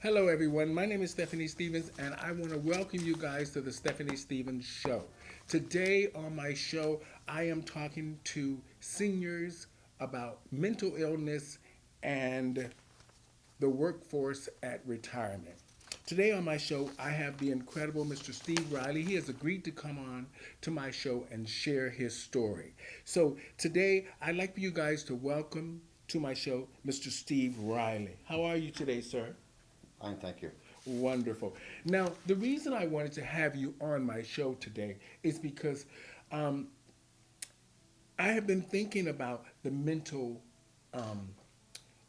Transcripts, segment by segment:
Hello, everyone. My name is Stephanie Stevens, and I want to welcome you guys to the Stephanie Stevens Show. Today on my show, I am talking to seniors about mental illness and the workforce at retirement. Today on my show, I have the incredible Mr. Steve Riley. He has agreed to come on to my show and share his story. So today, I'd like for you guys to welcome to my show Mr. Steve Riley. How are you today, sir? Fine, thank you. Wonderful. Now, the reason I wanted to have you on my show today is because um, I have been thinking about the mental um,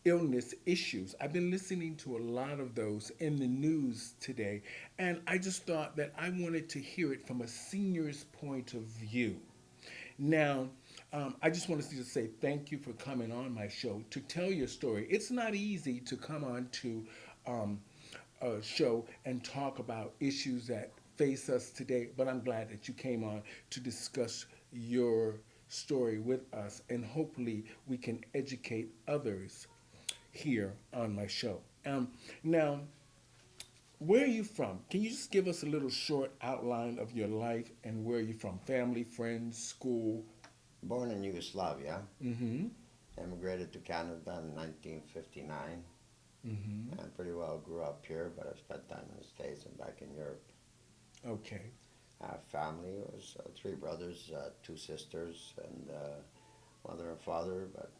illness issues. I've been listening to a lot of those in the news today, and I just thought that I wanted to hear it from a senior's point of view. Now, I just wanted to say thank you for coming on my show to tell your story. It's not easy to come on to um, a show and talk about issues that face us today, but I'm glad that you came on to discuss your story with us, and hopefully we can educate others here on my show. Now, where are you from? Can you just give us a little short outline of your life and where are you from? Family, friends, school? Born in Yugoslavia, Mm-hmm. emigrated to Canada in 1959, Mm-hmm. and pretty well grew up here, but I spent time in the States and back in Europe. Okay. Family was three brothers, two sisters, and mother and father, but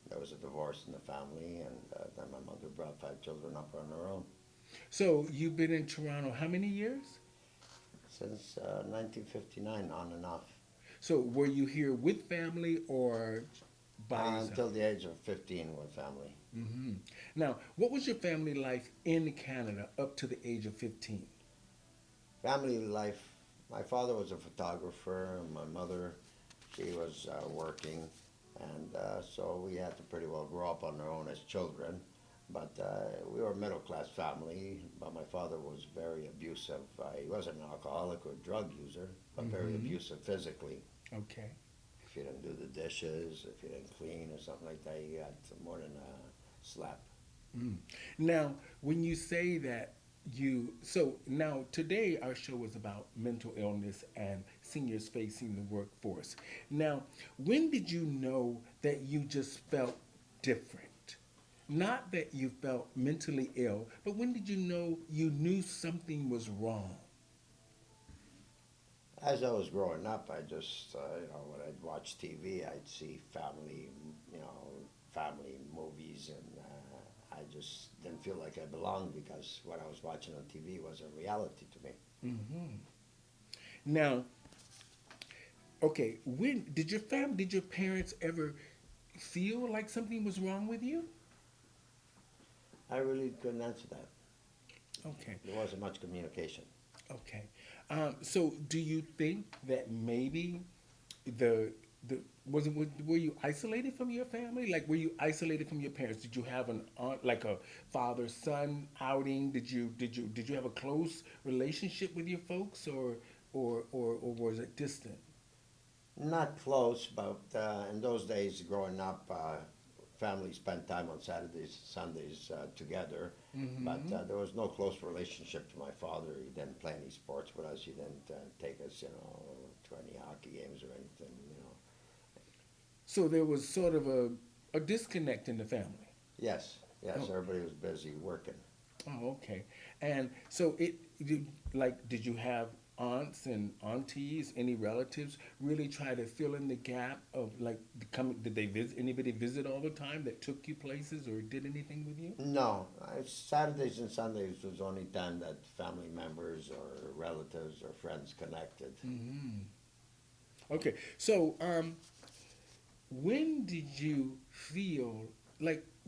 there was a divorce in the family, and then my mother brought five children up on her own. So you've been in Toronto how many years? Since 1959, on and off, So were you here with family or by yourself? until the age of 15 with family. Mm-hmm. Now, what was your family life in Canada up to the age of 15? Family life. My father was a photographer, and my mother, she was working, and so we had to pretty well grow up on our own as children. But we were a middle class family. But my father was very abusive. He wasn't an alcoholic or drug user, but very Mm-hmm. abusive physically. Okay. If you didn't do the dishes, if you didn't clean or something like that, you got more than a slap. Mm. Now, when you say that so now today our show is about mental illness and seniors facing the workforce. Now, when did you know that you just felt different? Not that you felt mentally ill, but when did you know you knew something was wrong? As I was growing up, I just, when I'd watch TV, I'd see family movies, and I just didn't feel like I belonged because what I was watching on TV wasn't reality to me. Hmm. Now, okay, when did your parents ever feel like something was wrong with you? I really couldn't answer that. Okay. There wasn't much communication. Okay. So do you think that maybe the the were you isolated from your family? Like were you isolated from your parents? Did you have an aunt like a father son outing? Did you have a close relationship with your folks or was it distant? Not close, but in those days growing up, family spent time on Saturdays, Sundays together. But Mm-hmm. there was no close relationship to my father. He didn't play any sports with us. He didn't take us, to any hockey games or anything. So there was sort of a disconnect in the family. Yes, yes, Oh, everybody was busy working. oh, okay. And so did you have aunts and aunties, any relatives, really try to fill in the gap of like did they visit anybody visit all the time that took you places or did anything with you? No, Saturdays and Sundays was the only time that family members or relatives or friends connected. Hmm. Okay. So when did you feel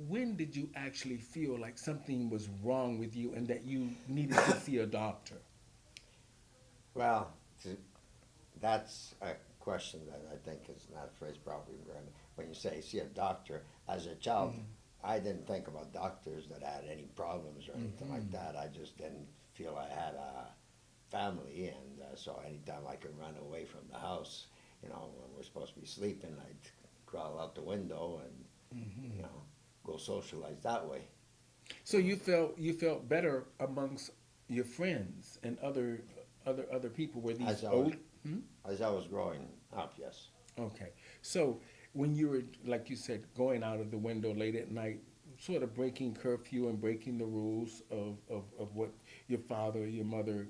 when did you actually feel like something was wrong with you and that you needed to see a doctor? Well, that's a question that I think is not phrased properly. When you say see a doctor, as a child, Mm-hmm. I didn't think about doctors that had any problems or anything like Mm-hmm. that. I just didn't feel I had a family, and so anytime I could run away from the house, when we're supposed to be sleeping, I'd crawl out the window and Mm-hmm. you know go socialize that way. So you felt better amongst your friends and other people. Were these As I was old? Hmm? as I was growing up, yes. Okay. So when you were, like you said, going out of the window late at night, sort of breaking curfew and breaking the rules of what your father or your mother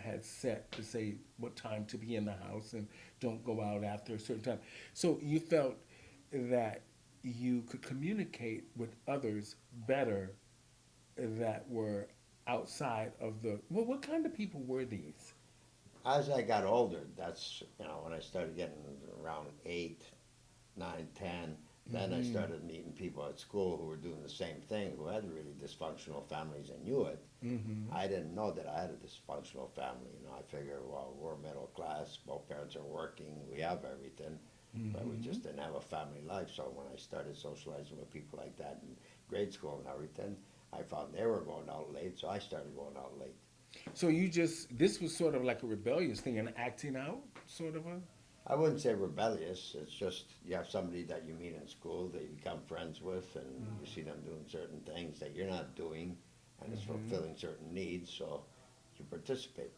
had set to say what time to be in the house and don't go out after a certain time. So you felt that you could communicate with others better that were outside of the, well, what kind of people were these? As I got older, that's when I started getting around 8, 9, 10. Then I Mm-hmm. started meeting people at school who were doing the same thing, who had really dysfunctional families and knew it. Mm-hmm. I didn't know that I had a dysfunctional family. I figured, well, we're middle class, both parents are working, we have everything, but we Mm-hmm. just didn't have a family life. So when I started socializing with people like that in grade school and everything, I found they were going out late, so I started going out late. So this was sort of like a rebellious thing, an acting out sort of a. I wouldn't say rebellious. It's just you have somebody that you meet in school that you become friends with, and you see them doing certain things that you're not doing, and it's Mm-hmm. fulfilling certain needs, so you participate.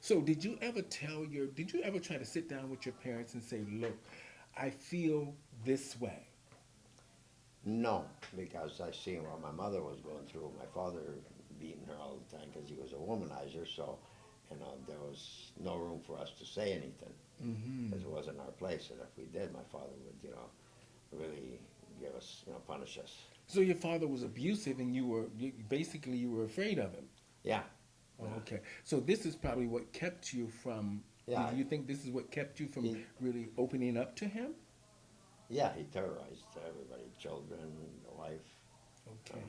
So did you ever try to sit down with your parents and say, look, I feel this way? No, because I seen what my mother was going through. My father beating her all the time because he was a womanizer, so there was no room for us to say anything Mm-hmm. because it wasn't our place. And if we did, my father would, really give us, punish us. So your father was abusive, and basically you were afraid of him. Yeah, Oh, yeah, okay. So this is probably what kept you from. Do yeah. you think this is what kept you from He, really opening up to him? yeah, he terrorized everybody, children, the wife. Uh, Okay.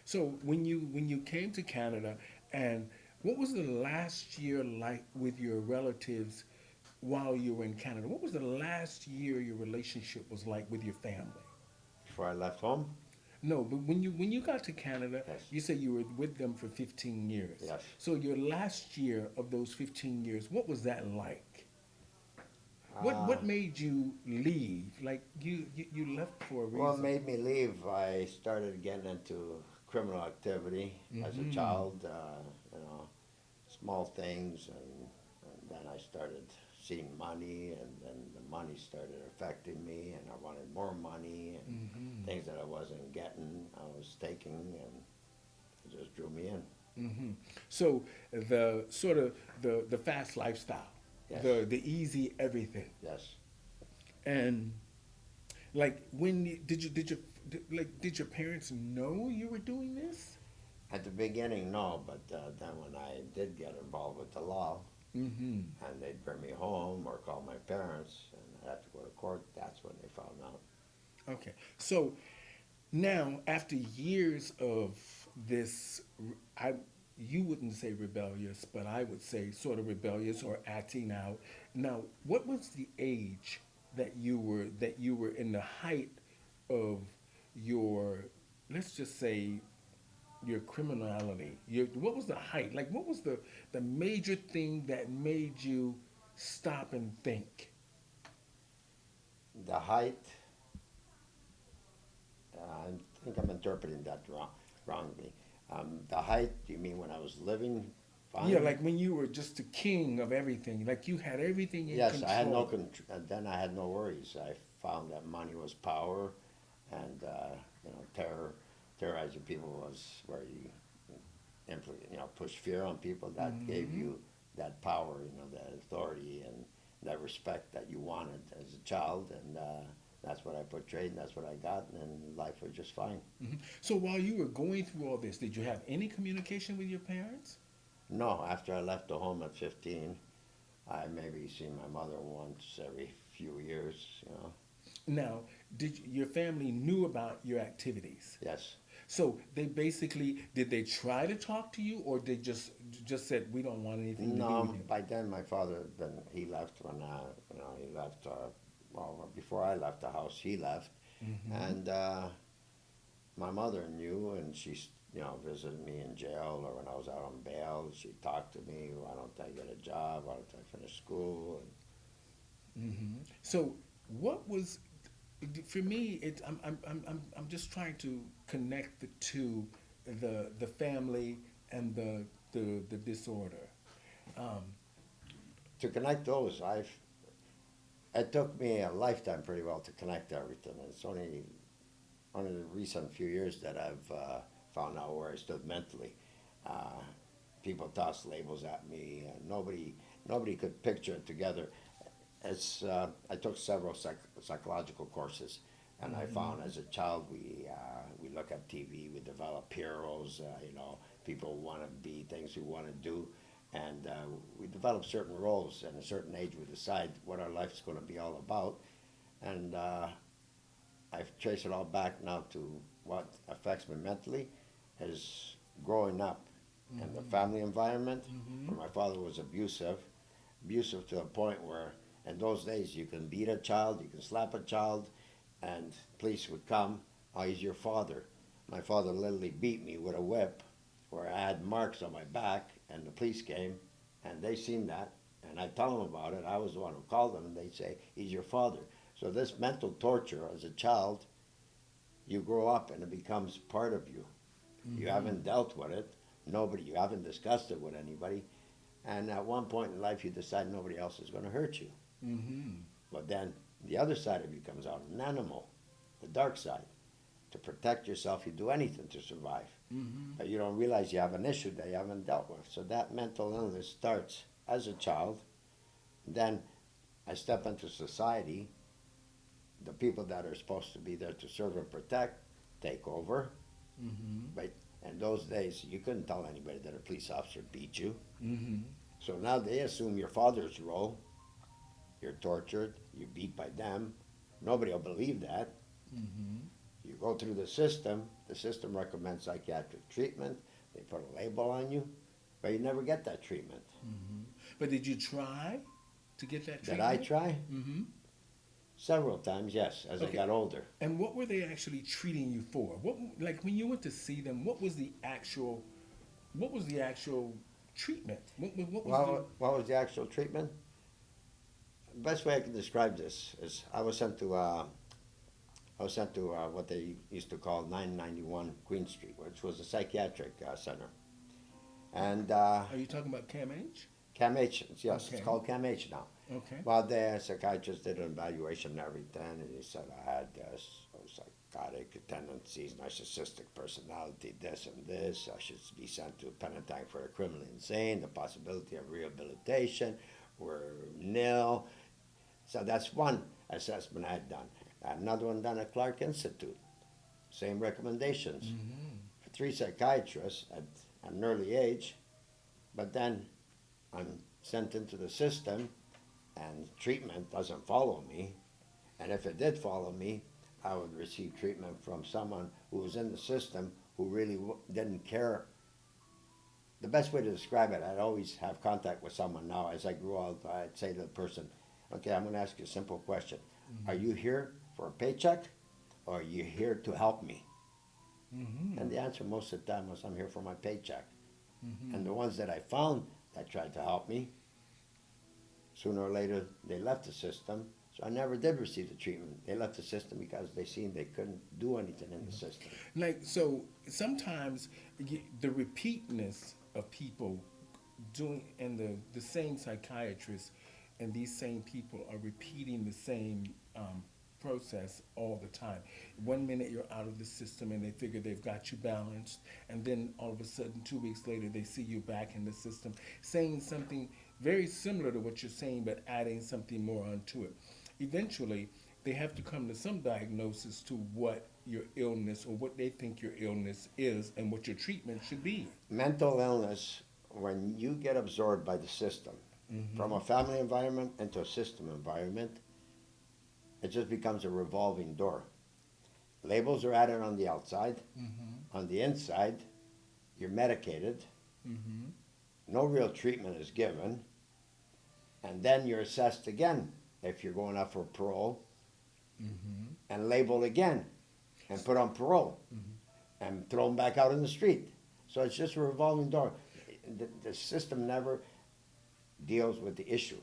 So when you came to Canada, and what was the last year like with your relatives while you were in Canada? What was the last year your relationship was like with your family? Before I left home, No, but when you got to Canada, yes, you said you were with them for 15 years. yes. So your last year of those 15 years, what was that like? What Uh, what made you leave? Like you left for a What reason. made me leave? I started getting into criminal activity as a Mm-hmm. child. Small things, and then I started seeing money, and then the money started affecting me, and I wanted more money, and Mm-hmm. things that I wasn't getting, I was taking, and it just drew me in. Mm-hmm. So the sort of the fast lifestyle, Yes, the easy everything, yes. and like did your parents know you were doing this? At the beginning, no, but then when I did get involved with the law, Mm-hmm. and they'd bring me home or call my parents, and I had to go to court, that's when they found out. Okay. So now, after years of this, I you wouldn't say rebellious, but I would say sort of rebellious or acting out. Now, what was the age that you were in the height of your, let's just say, your criminality? What was the height? Like, what was the major thing that made you stop and think? The height, I think I'm interpreting that wrongly. The height, you mean when I was living Yeah, fine? like when you were just the king of everything, like you had everything in Yes, I had no control. control, and then I had no worries. I found that money was power, and terrorizing people was where you, push fear on people. That gave Hmm. you that power, that authority and that respect that you wanted as a child, and that's what I portrayed, and that's what I got, and life was just fine. Hmm. So while you were going through all this, did you have any communication with your parents? No, after I left the home at 15, I maybe see my mother once every few years. Now, your family knew about your activities? Yes. So did they try to talk to you, or they just said we don't want anything to do with No, you? by then my father he left when he left. Well, before I left the house, he left, Hmm. and my mother knew, and she visited me in jail or when I was out on bail. She talked to me. Why don't I get a job? Why don't I finish school? Hmm. So what was for me, I'm just trying to connect the two, the family and the disorder. Um, To connect those, it took me a lifetime pretty well to connect everything. It's only the recent few years that I've found out where I stood mentally. Uh, People toss labels at me, and nobody could picture it together. I took several psychological courses, and I found as a child we look at TV, we develop heroes, people want to be things we want to do, and we develop certain roles. At a certain age, we decide what our life's going to be all about, and I've traced it all back now to what affects me mentally is growing up in the family environment where my father was abusive to a point where in those days you can beat a child, you can slap a child, and police would come. Oh, he's your father. My father literally beat me with a whip where I had marks on my back, and the police came, and they seen that, and I tell them about it. I was the one who called them, and they say, he's your father. So this mental torture as a child, you grow up and it becomes part of you. You haven't dealt with it. You haven't discussed it with anybody. And at one point in life, you decide nobody else is going to hurt you. But then the other side of you comes out, an animal, the dark side. To protect yourself, you do anything to survive. But you don't realize you have an issue that you haven't dealt with. So that mental illness starts as a child. Then I step into society. The people that are supposed to be there to serve and protect take over. But in those days, you couldn't tell anybody that a police officer beat you. So now they assume your father's role. You're tortured, you're beat by them. Nobody will believe that. You go through the system recommends psychiatric treatment, they put a label on you, but you never get that treatment. but did you try to get that Did treatment? I try? Several times, yes, as I Okay. got older. And what were they actually treating you for? What, like when you went to see them, what was the actual treatment? What was What was the actual treatment? The best way I can describe this is I was sent to what they used to call 991 Queen Street, which was a psychiatric center. And are you talking about CAMH? CAMH, yes, Okay. it's called CAMH now. Okay. Well, the psychiatrist did an evaluation and everything, and he said I had psychotic tendencies, narcissistic personality, this and this. I should be sent to a penitentiary for the criminally insane. The possibility of rehabilitation were nil. So that's one assessment I had done. I had another one done at Clark Institute. Same recommendations. For 3 psychiatrists at an early age, but then I'm sent into the system and treatment doesn't follow me. And if it did follow me, I would receive treatment from someone who was in the system who really didn't care. The best way to describe it, I'd always have contact with someone now. As I grew up, I'd say to the person, okay, I'm going to ask you a simple question. Are you here for a paycheck or are you here to help me? And the answer most of the time was, I'm here for my paycheck. And the ones that I found that tried to help me, sooner or later, they left the system. So I never did receive the treatment. They left the system because they seen they couldn't do anything in the system. Like, so sometimes the repeatness of people doing, and the same psychiatrists and these same people are repeating the same process all the time. One minute you're out of the system and they figure they've got you balanced, and then all of a sudden 2 weeks later they see you back in the system saying something very similar to what you're saying but adding something more onto it. Eventually they have to come to some diagnosis to what your illness or what they think your illness is and what your treatment should be. Mental illness, when you get absorbed by the system, from a family environment into a system environment, it just becomes a revolving door. Labels are added on the outside. On the inside, you're medicated. No real treatment is given. And then you're assessed again if you're going up for parole, and labeled again and put on parole and thrown back out in the street. So it's just a revolving door. The system never deals with the issue.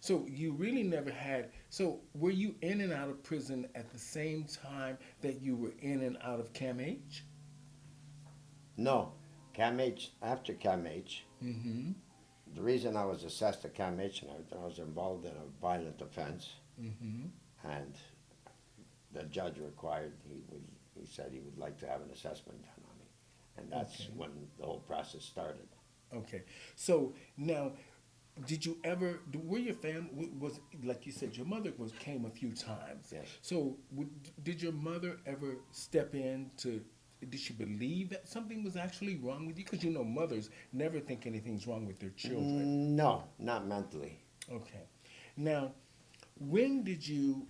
So you really never had. So were you in and out of prison at the same time that you were in and out of CAMH? No, CAMH, after CAMH, Mm-hmm. the reason I was assessed to CAMH and everything, I was involved in a violent offense, Mm-hmm. and the judge required, he said he would like to have an assessment done on me. And that's Okay. when the whole process started. Okay. So now, did you ever? Were your family was like you said? Your mother was came a few times. Yes. So did your mother ever step in to? Did she believe that something was actually wrong with you? Because you know mothers never think anything's wrong with their children. No, not mentally. Okay. Now, when did you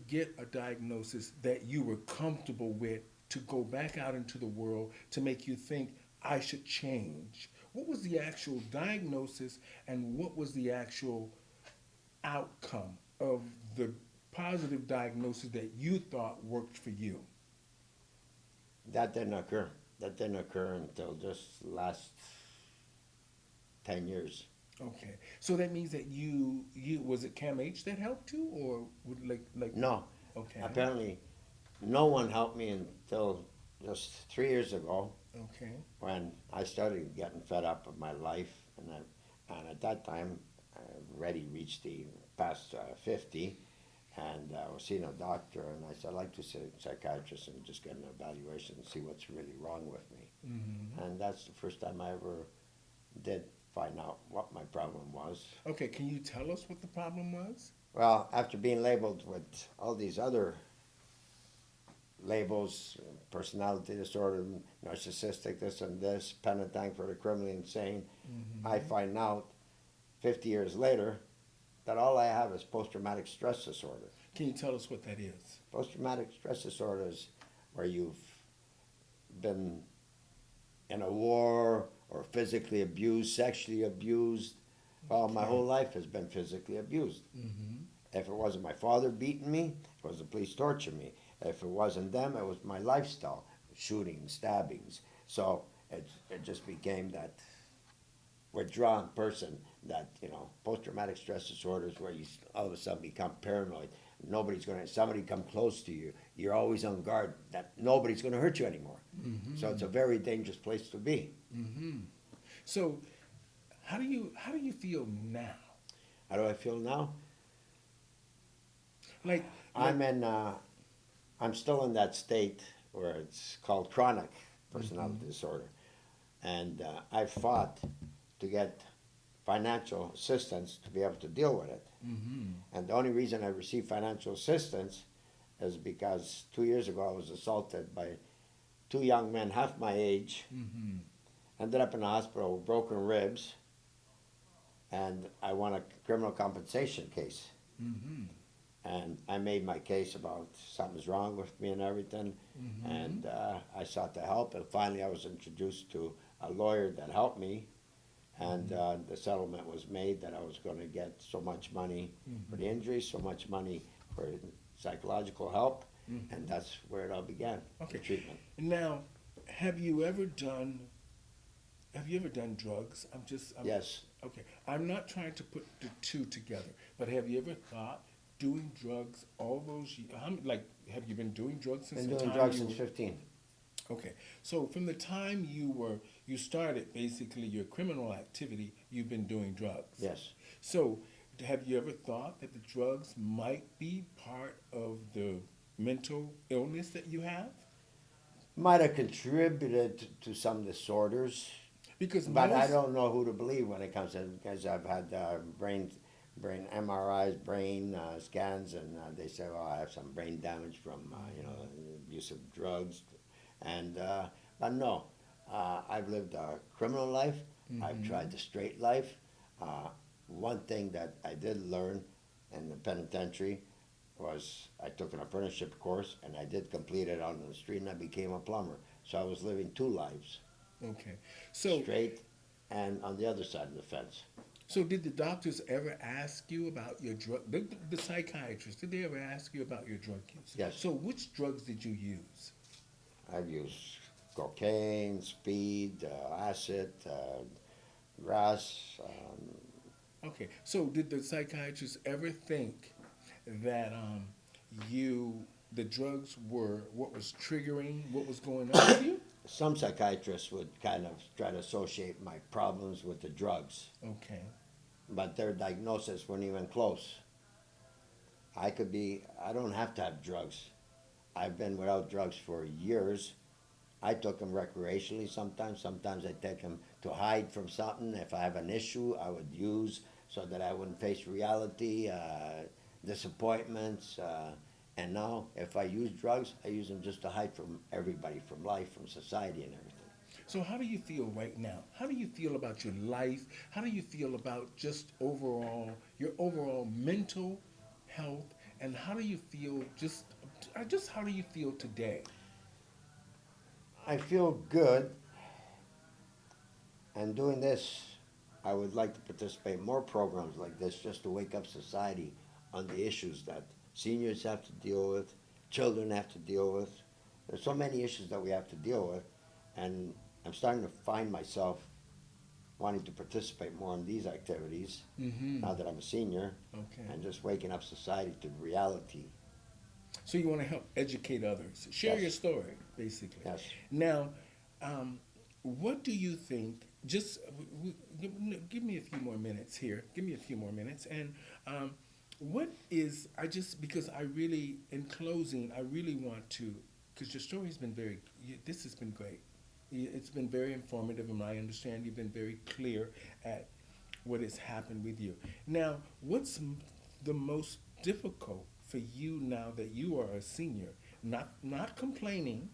get a diagnosis that you were comfortable with to go back out into the world to make you think I should change? What was the actual diagnosis and what was the actual outcome of the positive diagnosis that you thought worked for you? That didn't occur. That didn't occur until just last 10 years. Okay. So that means that you was it CAMH that helped you or like No, okay. apparently no one helped me until just 3 years ago Okay. when I started getting fed up with my life. And at that time, I already reached the past 50, and I was seeing a doctor, and I said, I'd like to see a psychiatrist and just get an evaluation and see what's really wrong with me. Mhm. And that's the first time I ever did find out what my problem was. Okay, can you tell us what the problem was? Well, after being labeled with all these other labels, personality disorder, narcissistic, this and this, penitent for the criminally insane, I find out 50 years later that all I have is post-traumatic stress disorder. Can you tell us what that is? Post-traumatic stress disorder is where you've been in a war or physically abused, sexually abused. Well, my whole life has been physically abused. Mm-hmm. If it wasn't my father beating me, it was the police torturing me. If it wasn't them, it was my lifestyle, shootings, stabbings. So it just became that withdrawn person that, post-traumatic stress disorder is where you all of a sudden become paranoid. Somebody come close to you, you're always on guard that nobody's gonna hurt you anymore. So it's a very dangerous place to be. Mm-hmm. So how do you feel now? How do I feel now? Like I'm in, I'm still in that state where it's called chronic personality disorder. And I fought to get financial assistance to be able to deal with it. mm-hmm. And the only reason I received financial assistance is because 2 years ago I was assaulted by two young men half my age, Mm-hmm. ended up in the hospital with broken ribs, and I won a criminal compensation case. Mm-hmm. And I made my case about something's wrong with me and everything, Mm-hmm. and I sought to help, and finally I was introduced to a lawyer that helped me, and the settlement was made that I was going to get so much money for the injury, so much money for psychological help, and that's where it all began, Okay. the treatment. Now, have you ever done drugs? Yes, Okay. I'm not trying to put the two together, but have you ever thought doing drugs all those years? Have you been doing drugs since been the doing time drugs you since were- 15. Okay, so from the time you started basically your criminal activity, you've been doing drugs. Yes, So, have you ever thought that the drugs might be part of the mental illness that you have? might have contributed to some disorders, Because but I most, don't know who to believe when it comes to, because I've had brain MRIs, brain scans, and they say, "Oh, I have some brain damage from abuse of drugs," and but no, I've lived a criminal life. I've tried the straight life. One thing that I did learn in the penitentiary was I took an apprenticeship course and I did complete it on the street, and I became a plumber. So I was living two lives, okay. So, straight and on the other side of the fence. so did the doctors ever ask you about your drug? The psychiatrist, did they ever ask you about your drug use? Yes. So, which drugs did you use? I've used cocaine, speed, acid, grass, Okay, so did the psychiatrist ever think that the drugs were what was triggering what was going on with you? Some psychiatrists would kind of try to associate my problems with the drugs, Okay, but their diagnosis weren't even close. I don't have to have drugs. I've been without drugs for years. I took them recreationally sometimes. Sometimes I take them to hide from something. If I have an issue, I would use so that I wouldn't face reality, disappointments. And now, if I use drugs, I use them just to hide from everybody, from life, from society, and everything. so how do you feel right now? How do you feel about your life? How do you feel about just overall your overall mental health? And how do you feel just how do you feel today? I feel good, and doing this, I would like to participate in more programs like this just to wake up society on the issues that seniors have to deal with, children have to deal with. There's so many issues that we have to deal with, and I'm starting to find myself wanting to participate more in these activities Mm-hmm. now that I'm a senior, Okay. and just waking up society to reality. So you want to help educate others. Share Yes. your story, basically. Yes. Now, what do you think? Just give me a few more minutes here. Give me a few more minutes. And what is, I just, because I really, in closing, I really want to, because your story has been this has been great. It's been very informative, and I understand you've been very clear at what has happened with you. Now, what's the most difficult for you now that you are a senior? Not complaining,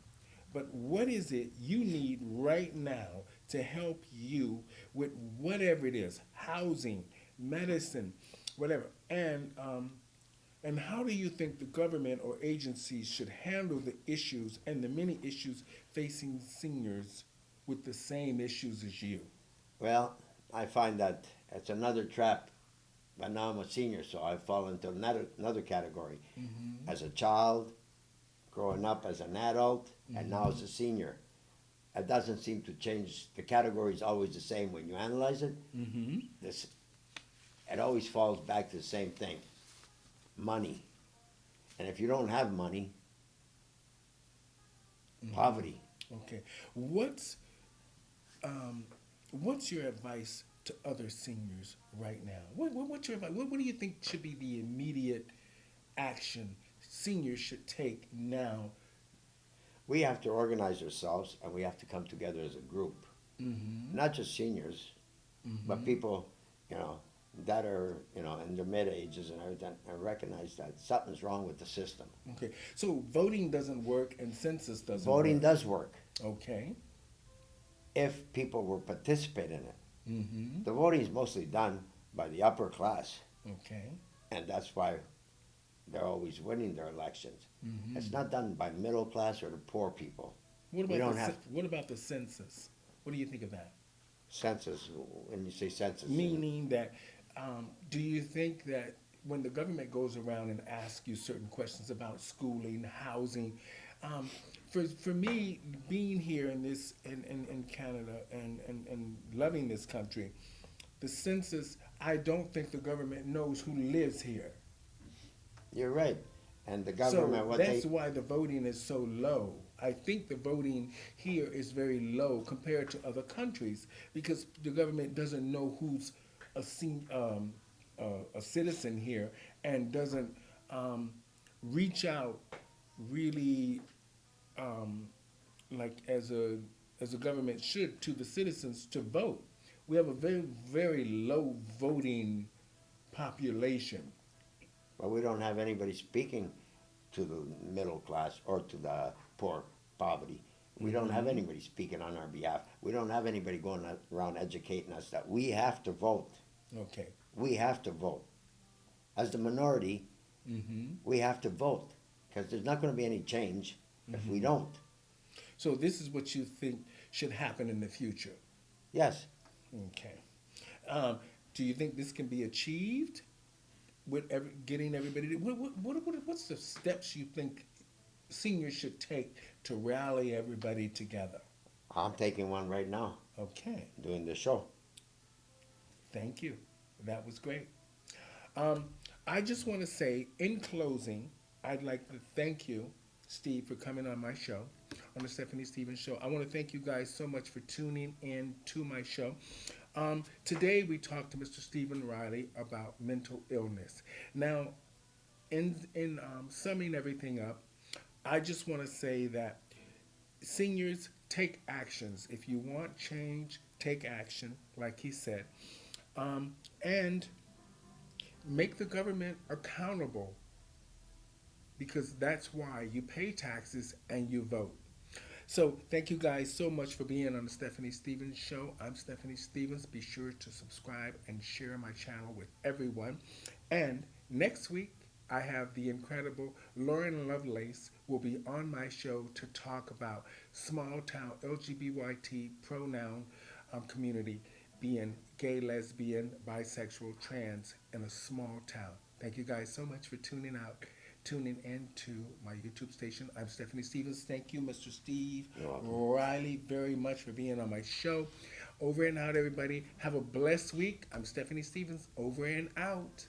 but what is it you need right now to help you with whatever it is, housing, medicine, whatever, and how do you think the government or agencies should handle the issues and the many issues facing seniors with the same issues as you? Well, I find that it's another trap. But now I'm a senior, so I fall into another category. Mm-hmm. As a child, growing up as an adult, and now as a senior. It doesn't seem to change. The category is always the same when you analyze it. Mm-hmm. This, it always falls back to the same thing: money. And if you don't have money, poverty. Okay. Um, what's your advice to other seniors right now? What's your advice? What do you think should be the immediate action seniors should take now? We have to organize ourselves, and we have to come together as a group. Mm-hmm. Not just seniors, but people, you know, that are, in their mid ages and everything, and recognize that something's wrong with the system. Okay. So voting doesn't work and census doesn't Voting work. does work Okay. if people will participate in it. Mm-hmm. The voting is mostly done by the upper class, Okay. and that's why they're always winning their elections. Mm-hmm. It's not done by middle class or the poor people. What We about don't have what about the census? What do you think of that? census. When you say census, Meaning that, do you think that when the government goes around and asks you certain questions about schooling, housing, for me, being here in in Canada and loving this country, the census, I don't think the government knows who lives here. you're right. And the government, So what that's they why the voting is so low. I think the voting here is very low compared to other countries because the government doesn't know who's a citizen here and doesn't reach out really like as a government should to the citizens to vote. We have a very low voting population. well, we don't have anybody speaking to the middle class or to the poor poverty. We don't have anybody speaking on our behalf. We don't have anybody going around educating us that we have to vote. Okay. We have to vote. As the minority, Mm-hmm. we have to vote because there's not going to be any change if we don't. So this is what you think should happen in the future. Yes, Okay. Do you think this can be achieved with getting everybody? What's the steps you think seniors should take to rally everybody together? I'm taking one right now, Okay. doing the show. Thank you That was great. Um, I just want to say, in closing, I'd like to thank you, Steve, for coming on my show, on the Stephanie Stevens Show. I want to thank you guys so much for tuning in to my show. Today, we talked to Mr. Stephen Riley about mental illness. Now, in summing everything up, I just want to say that seniors, take actions. If you want change, take action, like he said. And make the government accountable because that's why you pay taxes and you vote. So, thank you guys so much for being on the Stephanie Stevens Show. I'm Stephanie Stevens. Be sure to subscribe and share my channel with everyone. And next week, I have the incredible Lauren Lovelace will be on my show to talk about small town LGBT pronoun community being gay, lesbian, bisexual, trans in a small town. Thank you guys so much for tuning in to my YouTube station. I'm Stephanie Stevens. Thank you, Mr. Steve You're welcome. Riley, very much for being on my show. Over and out, everybody. Have a blessed week. I'm Stephanie Stevens. Over and out.